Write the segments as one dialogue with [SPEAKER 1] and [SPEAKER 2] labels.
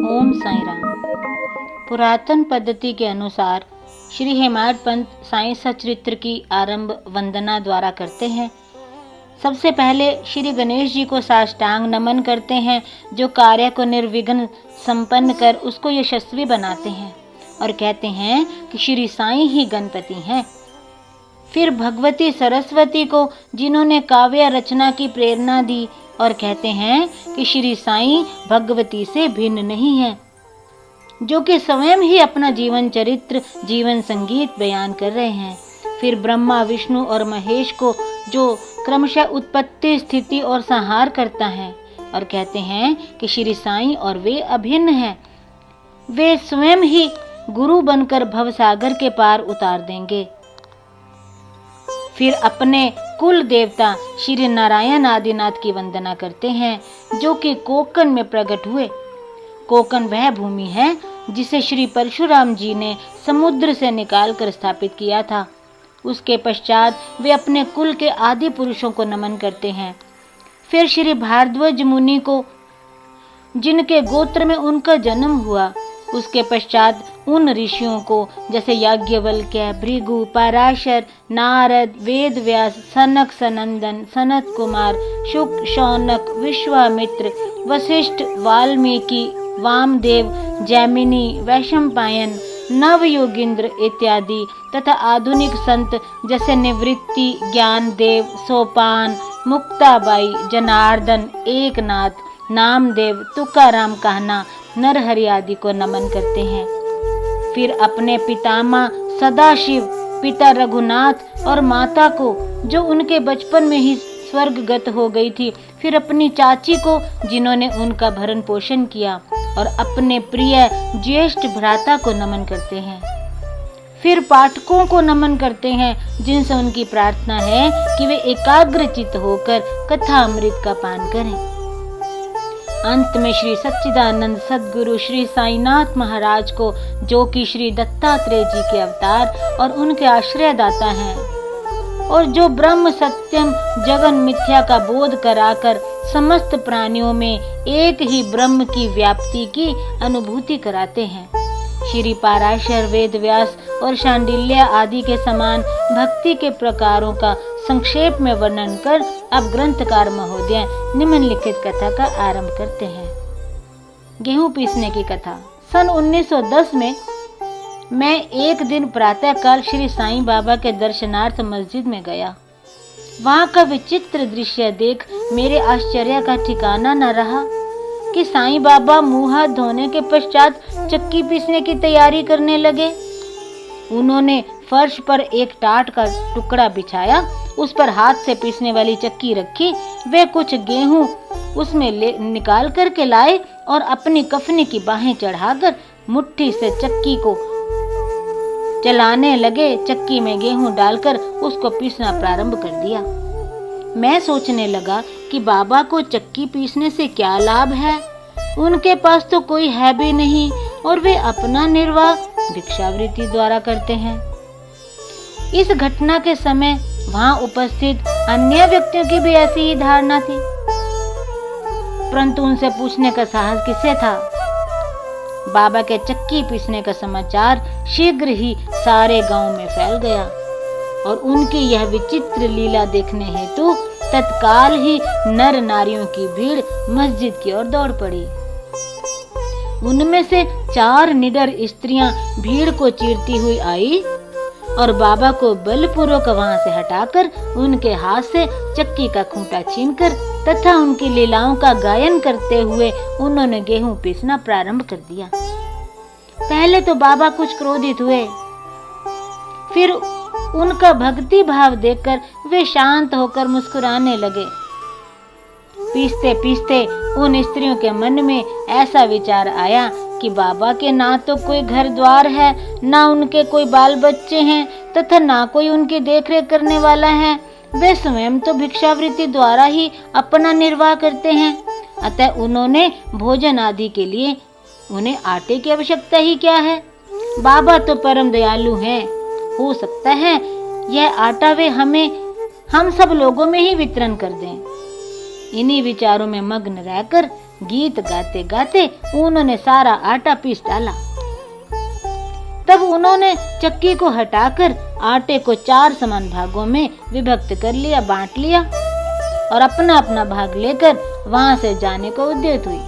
[SPEAKER 1] ओम साईं राम। पुरातन पद्धति के अनुसार श्री हेमाड पंत साईं सचरित्र की आरंभ वंदना द्वारा करते हैं। सबसे पहले श्री गणेश जी को साष्टांग नमन करते हैं, जो कार्य को निर्विघ्न संपन्न कर उसको यशस्वी बनाते हैं, और कहते हैं कि श्री साईं ही गणपति हैं। फिर भगवती सरस्वती को, जिन्होंने काव्य रचना की प्रेरणा दी, और कहते हैं कि श्री साईं भगवती से भिन्न नहीं है, जो कि स्वयं ही अपना जीवन चरित्र, जीवन संगीत बयान कर रहे हैं। फिर ब्रह्मा, विष्णु और महेश को, जो क्रमशः उत्पत्ति, स्थिति और संहार करता है, और कहते हैं कि श्री साईं और वे अभिन्न हैं। वे स्वयं ही गुरु बनकर भवसागर के पार उतार देंगे। फिर अपने कुल देवता श्री नारायण आदिनाथ की वंदना करते हैं, जो कि कोकण में प्रकट हुए। कोकण वह भूमि है जिसे श्री परशुराम जी ने समुद्र से निकालकर स्थापित किया था। उसके पश्चात वे अपने कुल के आदि पुरुषों को नमन करते हैं। फिर श्री भारद्वाज मुनि को, जिनके गोत्र में उनका जन्म हुआ। उसके पश्चात उन ऋषियों को, जैसे याज्ञवल्क्य, भृगु, पराशर, नारद, वेद व्यास, सनक सनंदन, सनत कुमार, शुक, शौनक, विश्वामित्र, वशिष्ठ, वाल्मीकि, वामदेव, जैमिनी, वैशंपायन, नवयोगींद्र इत्यादि तथा आधुनिक संत जैसे निवृत्ति, ज्ञानदेव, सोपान, मुक्ताबाई, जनार्दन, एकनाथ, नामदेव, तुकाराम कहना, नरहरि आदि को नमन करते हैं। फिर अपने पितामह सदाशिव, पिता रघुनाथ और माता को, जो उनके बचपन में ही स्वर्गगत हो गई थी। फिर अपनी चाची को, जिन्होंने उनका भरण पोषण किया, और अपने प्रिय ज्येष्ठ भ्राता को नमन करते हैं। फिर पाठकों को नमन करते हैं, जिनसे उनकी प्रार्थना है कि वे एकाग्रचित्त होकर कथा अमृत का पान करें। अंत में श्री सच्चिदानंद सद्गुरु श्री साईनाथ महाराज को, जो कि श्री दत्तात्रेय जी के अवतार और उनके आश्रयदाता हैं, और जो ब्रह्म सत्यम जगन मिथ्या का बोध कराकर समस्त प्राणियों में एक ही ब्रह्म की व्याप्ति की अनुभूति कराते हैं। श्री पाराशर, वेद व्यास और शांडिल्य आदि के समान भक्ति के प्रकारों का संक्षेप में वर्णन कर अब ग्रंथकार महोदय निम्नलिखित कथा का आरंभ करते हैं। गेहूं पीसने की कथा। सन 1910 में मैं एक दिन प्रातःकाल श्री साईं बाबा के दर्शनार्थ मस्जिद में गया। वहां का विचित्र दृश्य देख मेरे आश्चर्य का ठिकाना न रहा कि साईं बाबा मुंह हाथ धोने के पश्चात चक्की पीसने की तैयारी करने लगे। उन्होंने फर्श पर एक टाट का टुकड़ा बिछाया, उस पर हाथ से पीसने वाली चक्की रखी। वे कुछ गेहूं उसमें निकाल करके लाए और अपनी कफनी की बाहें चढ़ाकर मुट्ठी से चक्की को चलाने लगे। चक्की में गेहूं डालकर उसको पीसना प्रारंभ कर दिया। मैं सोचने लगा कि बाबा को चक्की पीसने से क्या लाभ है। उनके पास तो कोई है भी नहीं, और वे अपना निर्वाह भिक्षावृत्ति द्वारा करते हैं। इस घटना के समय वहां उपस्थित अन्य व्यक्तियों की भी ऐसी ही धारणा थी, परंतु उनसे पूछने का साहस किसे था। बाबा के चक्की पीसने का समाचार शीघ्र ही सारे गांव में फैल गया, और उनकी यह विचित्र लीला देखने हेतु तत्काल ही नर नारियों की भीड़ मस्जिद की ओर दौड़ पड़ी। उनमें से 4 निडर स्त्रियां भीड़ को चीरती हुई आई और बाबा को बलपूर्वक वहां से हटाकर उनके हाथ से चक्की का खूंटा छीनकर तथा उनकी लीलाओं का गायन करते हुए उन्होंने गेहूं पीसना प्रारंभ कर दिया। पहले तो बाबा कुछ क्रोधित हुए, फिर उनका भक्ति भाव देखकर वे शांत होकर मुस्कुराने लगे। पीसते पीसते उन स्त्रियों के मन में ऐसा विचार आया कि बाबा के ना तो कोई घर द्वार है, ना उनके कोई बाल बच्चे हैं, तथा ना कोई उनकी देखरेख करने वाला है। वे स्वयं तो भिक्षावृत्ति द्वारा ही अपना निर्वाह करते हैं, अतः उन्होंने भोजन आदि के लिए उन्हें आटे की आवश्यकता ही क्या है। बाबा तो परम दयालु हैं, हो सकता है यह आटा वे हम सब लोगों में ही वितरण कर दें। इन्हीं विचारों में मग्न रहकर गीत गाते गाते उन्होंने सारा आटा पीस डाला। तब उन्होंने चक्की को हटाकर आटे को 4 समान भागों में विभक्त कर लिया, बांट लिया और अपना अपना भाग लेकर वहां से जाने को उद्यत हुई।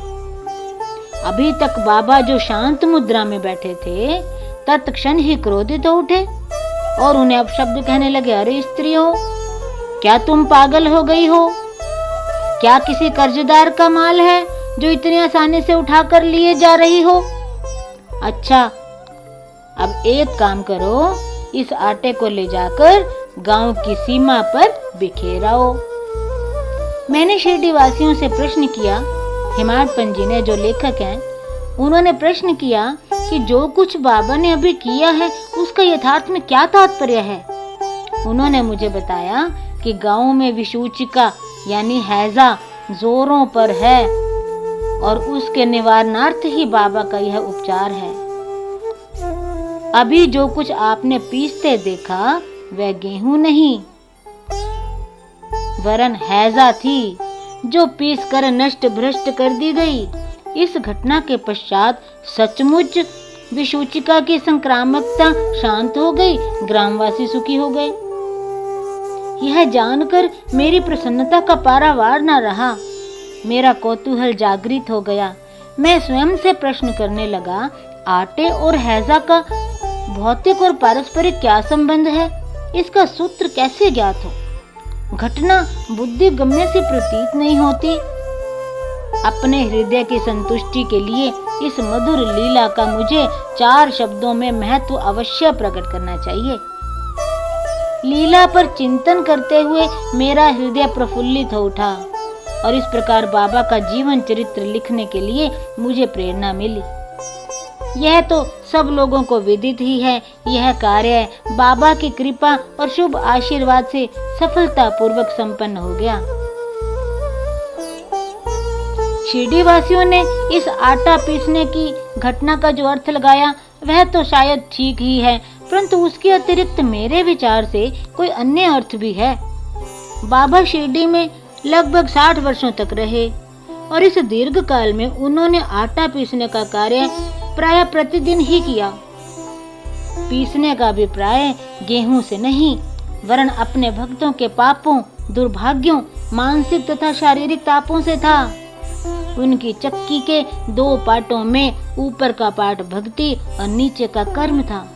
[SPEAKER 1] अभी तक बाबा जो शांत मुद्रा में बैठे थे, तत्क्षण ही क्रोधित हो उठे और उन्हें अपशब्द कहने लगे, अरे स्त्रियों, क्या तुम पागल हो गई हो? क्या किसी कर्जदार का माल है जो इतनी आसानी से उठाकर लिए जा रही हो? अच्छा, अब एक काम करो, इस आटे को ले जाकर गांव की सीमा पर बिखेराओ। मैंने शिरडी वासियों से प्रश्न किया। हेमाडपंत जी ने, जो लेखक हैं, उन्होंने प्रश्न किया कि जो कुछ बाबा ने अभी किया है उसका यथार्थ में क्या तात्पर्य है। उन्होंने मुझे बताया कि गांव में विषूचिका यानी हैजा जोरों पर है और उसके निवारणार्थ ही बाबा का यह उपचार है। अभी जो कुछ आपने पीसते देखा वह गेहूं नहीं वरन हैजा थी, जो पीस कर नष्ट भ्रष्ट कर दी गई। इस घटना के पश्चात सचमुच विषूचिका की संक्रामकता शांत हो गई, ग्रामवासी सुखी हो गए। यह जानकर मेरी प्रसन्नता का पारावार न रहा। मेरा कौतूहल जागृत हो गया। मैं स्वयं से प्रश्न करने लगा, आटे और हैजा का भौतिक और पारस्परिक क्या संबंध है? इसका सूत्र कैसे ज्ञात हो? घटना बुद्धि गम्य से प्रतीत नहीं होती। अपने हृदय की संतुष्टि के लिए इस मधुर लीला का मुझे 4 शब्दों में महत्व अवश्य प्रकट करना चाहिए। लीला पर चिंतन करते हुए मेरा हृदय प्रफुल्लित हो उठा और इस प्रकार बाबा का जीवन चरित्र लिखने के लिए मुझे प्रेरणा मिली। यह तो सब लोगों को विदित ही है। यह कार्य बाबा की कृपा और शुभ आशीर्वाद से सफलता पूर्वक संपन्न हो गया। शिरडी वासियों ने इस आटा पीसने की घटना का जो अर्थ लगाया वह तो शायद ठीक ही है, परंतु उसके अतिरिक्त मेरे विचार से कोई अन्य अर्थ भी है। बाबा शिरडी में लगभग 60 वर्षों तक रहे और इस दीर्घ काल में उन्होंने आटा पीसने का कार्य प्राय प्रतिदिन ही किया। पीसने का अभिप्राय गेहूं से नहीं वरन अपने भक्तों के पापों, दुर्भाग्यों, मानसिक तथा शारीरिक तापों से था। उनकी चक्की के 2 पार्टों में ऊपर का पार्ट भक्ति और नीचे का कर्म था।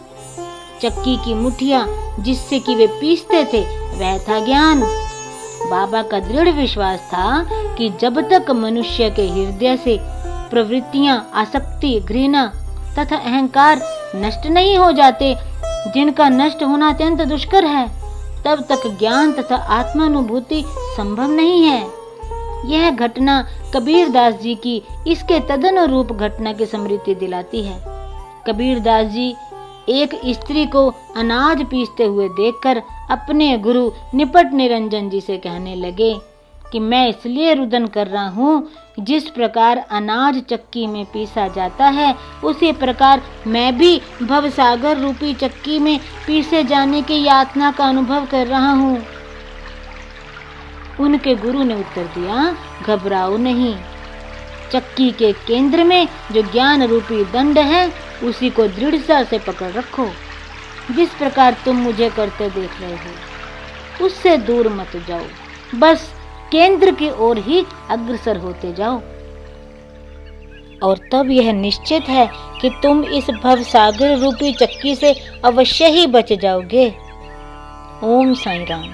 [SPEAKER 1] चक्की की मुठिया जिससे कि वे पीसते थे वह था ज्ञान। बाबा का दृढ़ विश्वास था कि जब तक मनुष्य के हृदय से प्रवृत्तियां, आसक्ति, घृणा तथा अहंकार नष्ट नहीं हो जाते, जिनका नष्ट होना अत्यंत दुष्कर है, तब तक ज्ञान तथा आत्मानुभूति संभव नहीं है। यह घटना कबीर दास जी की इसके तदनुरूप घटना की स्मृति दिलाती है। कबीर दास जी एक स्त्री को अनाज पीसते हुए देखकर अपने गुरु निपट निरंजन जी से कहने लगे कि मैं इसलिए रुदन कर रहा हूँ, जिस प्रकार अनाज चक्की में पीसा जाता है उसी प्रकार मैं भी भवसागर रूपी चक्की में पीसे जाने की यातना का अनुभव कर रहा हूँ। उनके गुरु ने उत्तर दिया, घबराओ नहीं, चक्की के केंद्र में जो ज्ञान रूपी दंड है उसी को दृढ़ता से पकड़ रखो। जिस प्रकार तुम मुझे करते देख रहे हो उससे दूर मत जाओ, बस केंद्र की ओर ही अग्रसर होते जाओ और तब यह निश्चित है कि तुम इस भवसागर रूपी चक्की से अवश्य ही बच जाओगे। ओम साईं राम।